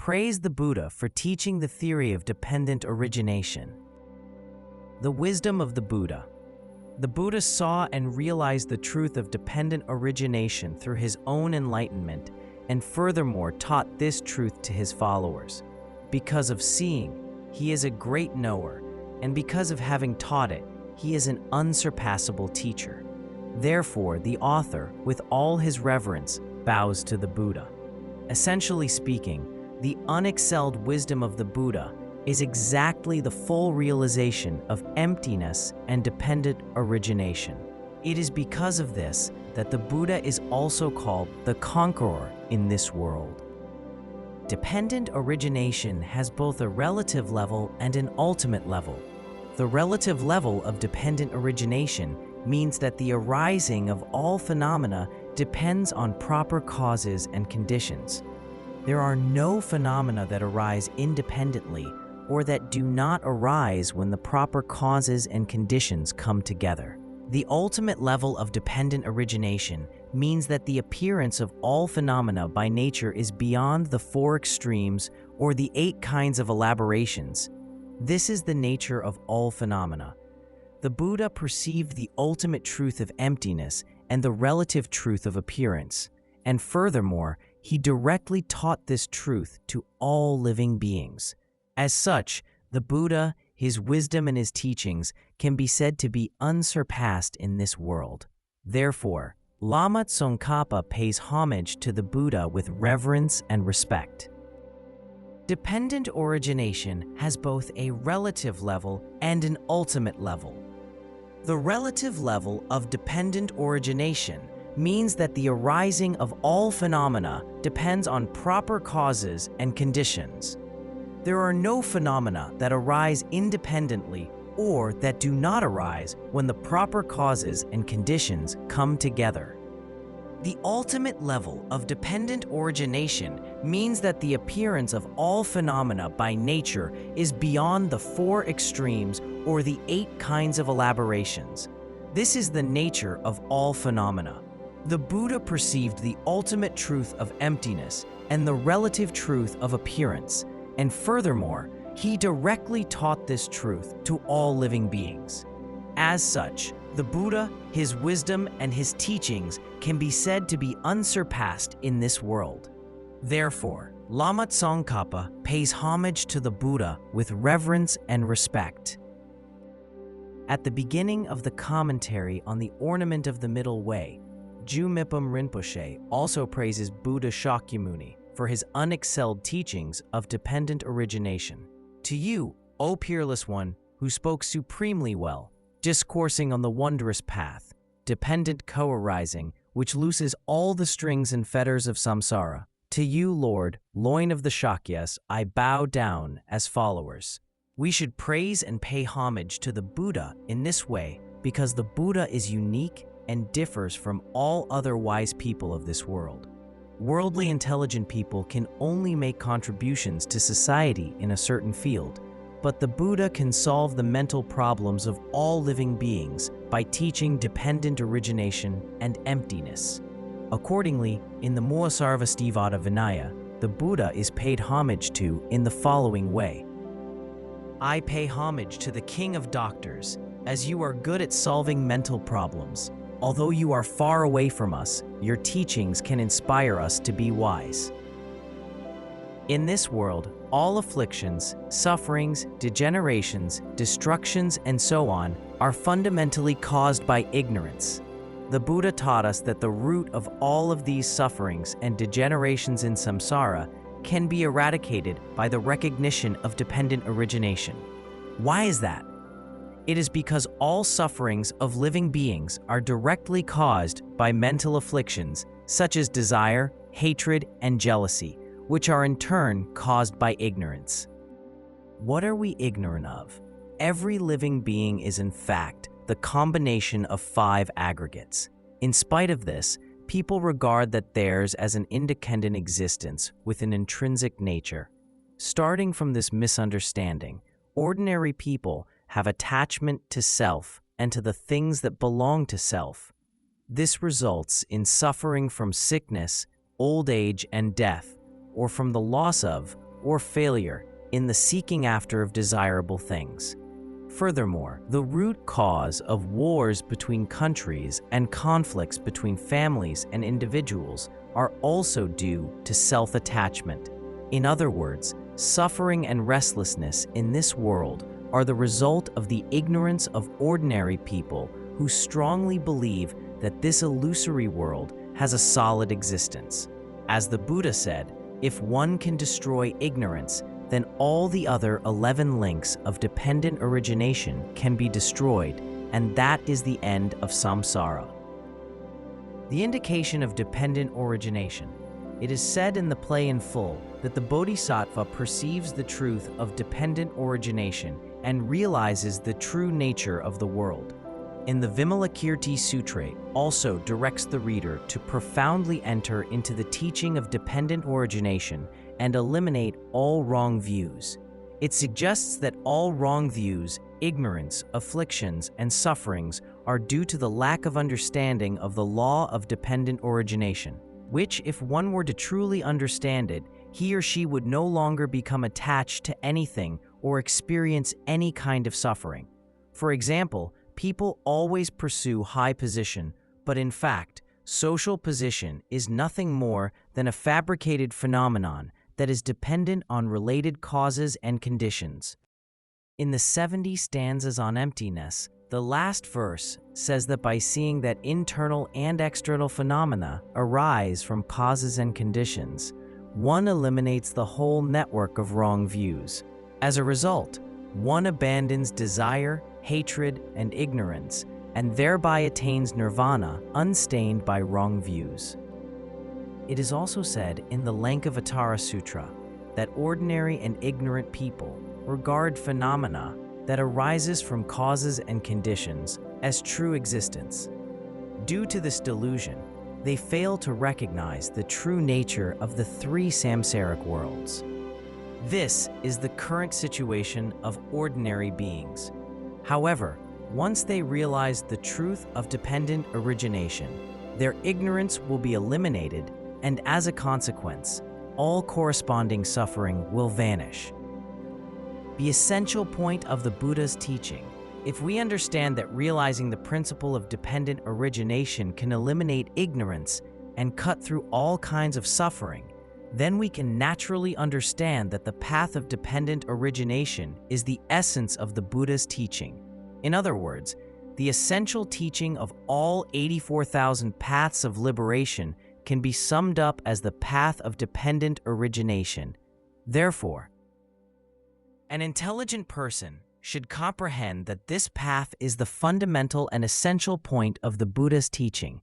praised the Buddha for teaching the theory of dependent origination. The wisdom of the Buddha. The Buddha saw and realized the truth of dependent origination through his own enlightenment, and furthermore taught this truth to his followers. Because of seeing, he is a great knower, and because of having taught it, he is an unsurpassable teacher. Therefore, the author, with all his reverence, bows to the Buddha. Essentially speaking, the unexcelled wisdom of the Buddha is exactly the full realization of emptiness and dependent origination. It is because of this that the Buddha is also called the conqueror in this world. Dependent origination has both a relative level and an ultimate level. The relative level of dependent origination means that the arising of all phenomena depends on proper causes and conditions. There are no phenomena that arise independently or that do not arise when the proper causes and conditions come together. The ultimate level of dependent origination means that the appearance of all phenomena by nature is beyond the four extremes or the 8 kinds of elaborations. This is the nature of all phenomena. The Buddha perceived the ultimate truth of emptiness and the relative truth of appearance, and furthermore, he directly taught this truth to all living beings. As such, the Buddha, his wisdom and his teachings can be said to be unsurpassed in this world. Therefore, Lama Tsongkhapa pays homage to the Buddha with reverence and respect. Dependent origination has both a relative level and an ultimate level. The relative level of dependent origination means that the arising of all phenomena depends on proper causes and conditions. There are no phenomena that arise independently or that do not arise when the proper causes and conditions come together. The ultimate level of dependent origination means that the appearance of all phenomena by nature is beyond the 4 extremes or the 8 kinds of elaborations. This is the nature of all phenomena. The Buddha perceived the ultimate truth of emptiness and the relative truth of appearance, and furthermore, he directly taught this truth to all living beings. As such, the Buddha, his wisdom, and his teachings can be said to be unsurpassed in this world. Therefore, Lama Tsongkhapa pays homage to the Buddha with reverence and respect. At the beginning of the commentary on the Ornament of the Middle Way, Jigme Phuntsok Rinpoche also praises Buddha Shakyamuni for his unexcelled teachings of dependent origination. To you, O peerless one, who spoke supremely well, discoursing on the wondrous path, dependent co-arising, which looses all the strings and fetters of samsara. To you, Lord, loin of the Shakyas, I bow down as followers. We should praise and pay homage to the Buddha in this way because the Buddha is unique and differs from all other wise people of this world. Worldly intelligent people can only make contributions to society in a certain field, but the Buddha can solve the mental problems of all living beings by teaching dependent origination and emptiness. Accordingly, in the Mulasarvastivada Vinaya, the Buddha is paid homage to in the following way. I pay homage to the King of Doctors, as you are good at solving mental problems. Although you are far away from us, your teachings can inspire us to be wise. In this world, all afflictions, sufferings, degenerations, destructions, and so on are fundamentally caused by ignorance. The Buddha taught us that the root of all of these sufferings and degenerations in samsara can be eradicated by the recognition of dependent origination. Why is that? It is because all sufferings of living beings are directly caused by mental afflictions such as desire, hatred, and jealousy, which are in turn caused by ignorance. What are we ignorant of? Every living being is in fact the combination of 5 aggregates. In spite of this, people regard that theirs as an independent existence with an intrinsic nature. Starting from this misunderstanding, ordinary people have attachment to self and to the things that belong to self. This results in suffering from sickness, old age, and death, or from the loss of or failure in the seeking after of desirable things. Furthermore, the root cause of wars between countries and conflicts between families and individuals are also due to self-attachment. In other words, suffering and restlessness in this world are the result of the ignorance of ordinary people who strongly believe that this illusory world has a solid existence. As the Buddha said, if one can destroy ignorance, then all the other 11 links of dependent origination can be destroyed, and that is the end of samsara. The indication of dependent origination. It is said in the play in full that the Bodhisattva perceives the truth of dependent origination and realizes the true nature of the world. In the Vimalakirti Sutra also directs the reader to profoundly enter into the teaching of dependent origination and eliminate all wrong views. It suggests that all wrong views, ignorance, afflictions, and sufferings are due to the lack of understanding of the law of dependent origination, which, if one were to truly understand it, he or she would no longer become attached to anything or experience any kind of suffering. For example, people always pursue high position, but in fact, social position is nothing more than a fabricated phenomenon that is dependent on related causes and conditions. In the 70 stanzas on emptiness, the last verse says that by seeing that internal and external phenomena arise from causes and conditions, one eliminates the whole network of wrong views. As a result, one abandons desire, hatred, and ignorance, and thereby attains nirvana unstained by wrong views. It is also said in the Lankavatara Sutra that ordinary and ignorant people regard phenomena that arises from causes and conditions as true existence. Due to this delusion, they fail to recognize the true nature of the three samsaric worlds. This is the current situation of ordinary beings. However, once they realize the truth of dependent origination, their ignorance will be eliminated, and as a consequence, all corresponding suffering will vanish. The essential point of the Buddha's teaching. If we understand that realizing the principle of dependent origination can eliminate ignorance and cut through all kinds of suffering, then we can naturally understand that the path of dependent origination is the essence of the Buddha's teaching. In other words, the essential teaching of all 84,000 paths of liberation can be summed up as the path of dependent origination. Therefore, an intelligent person should comprehend that this path is the fundamental and essential point of the Buddha's teaching.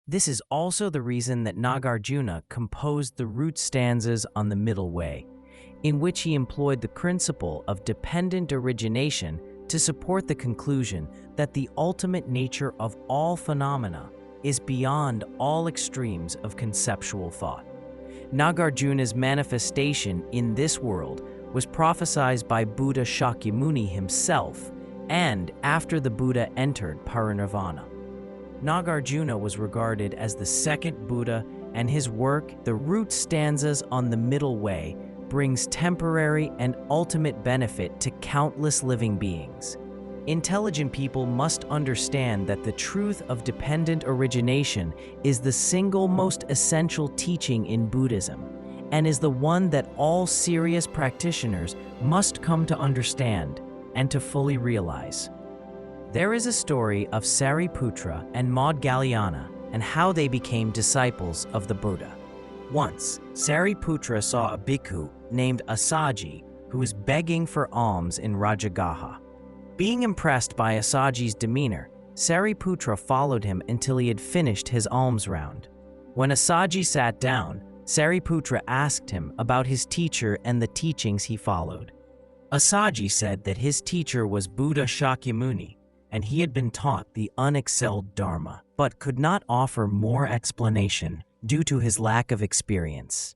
This is also the reason that Nagarjuna composed the root stanzas on the middle way, in which he employed the principle of dependent origination to support the conclusion that the ultimate nature of all phenomena is beyond all extremes of conceptual thought. Nagarjuna's manifestation in this world was prophesied by Buddha Shakyamuni himself, and after the Buddha entered parinirvana. Nagarjuna was regarded as the second Buddha, and his work, the root stanzas on the middle way, brings temporary and ultimate benefit to countless living beings. Intelligent people must understand that the truth of dependent origination is the single most essential teaching in Buddhism, and is the one that all serious practitioners must come to understand and to fully realize. There is a story of Sariputra and Maudgalyana and how they became disciples of the Buddha. Once, Sariputra saw a bhikkhu named Assaji who was begging for alms in Rajagaha. Being impressed by Assaji's demeanor, Sariputra followed him until he had finished his alms round. When Assaji sat down, Sariputra asked him about his teacher and the teachings he followed. Assaji said that his teacher was Buddha Shakyamuni, and he had been taught the unexcelled Dharma, but could not offer more explanation due to his lack of experience.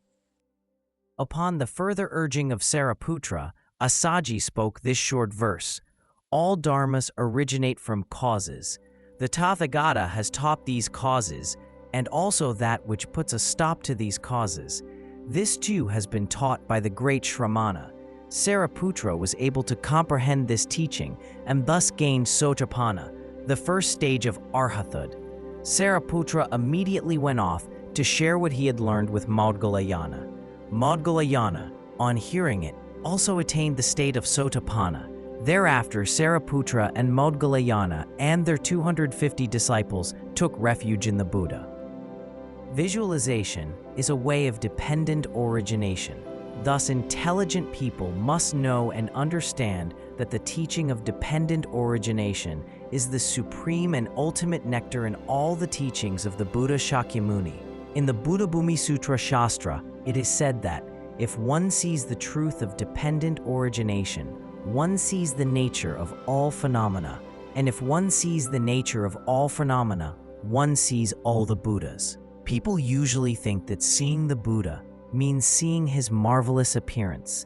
Upon the further urging of Sariputra, Assaji spoke this short verse: all dharmas originate from causes. The Tathagata has taught these causes, and also that which puts a stop to these causes. This too has been taught by the great Shramana. Sariputra was able to comprehend this teaching and thus gained Sotapanna, the first stage of Arhathood. Sariputra immediately went off to share what he had learned with Maudgalyana. Maudgalyana, on hearing it, also attained the state of Sotapanna. Thereafter, Sariputra and Maudgalyana and their 250 disciples took refuge in the Buddha. Visualization is a way of dependent origination. Thus, intelligent people must know and understand that the teaching of dependent origination is the supreme and ultimate nectar in all the teachings of the Buddha Shakyamuni. In the Buddhabhumi Sutra Shastra, it is said that if one sees the truth of dependent origination, one sees the nature of all phenomena, and if one sees the nature of all phenomena, one sees all the Buddhas. People usually think that seeing the Buddha means seeing his marvelous appearance.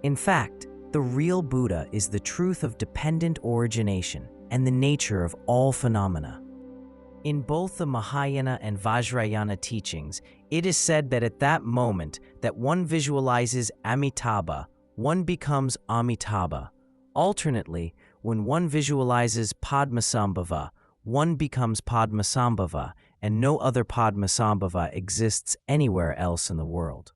In fact, the real Buddha is the truth of dependent origination and the nature of all phenomena. In both the Mahayana and Vajrayana teachings, it is said that at that moment that one visualizes Amitabha, one becomes Amitabha. Alternately, when one visualizes Padmasambhava, one becomes Padmasambhava, and no other Padmasambhava exists anywhere else in the world.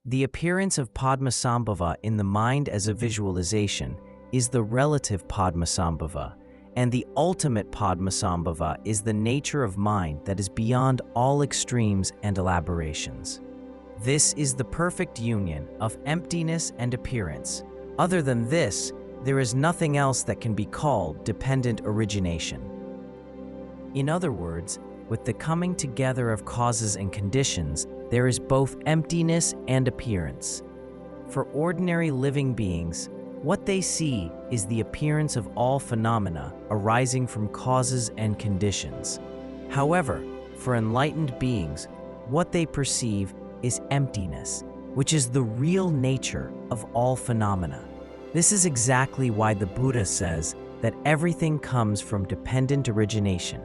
The appearance of Padmasambhava in the mind as a visualization is the relative Padmasambhava, and the ultimate Padmasambhava is the nature of mind that is beyond all extremes and elaborations. This is the perfect union of emptiness and appearance. Other than this, there is nothing else that can be called dependent origination. In other words, with the coming together of causes and conditions, there is both emptiness and appearance. For ordinary living beings, what they see is the appearance of all phenomena arising from causes and conditions. However, for enlightened beings, what they perceive is emptiness, which is the real nature of all phenomena. This is exactly why the Buddha says that everything comes from dependent origination.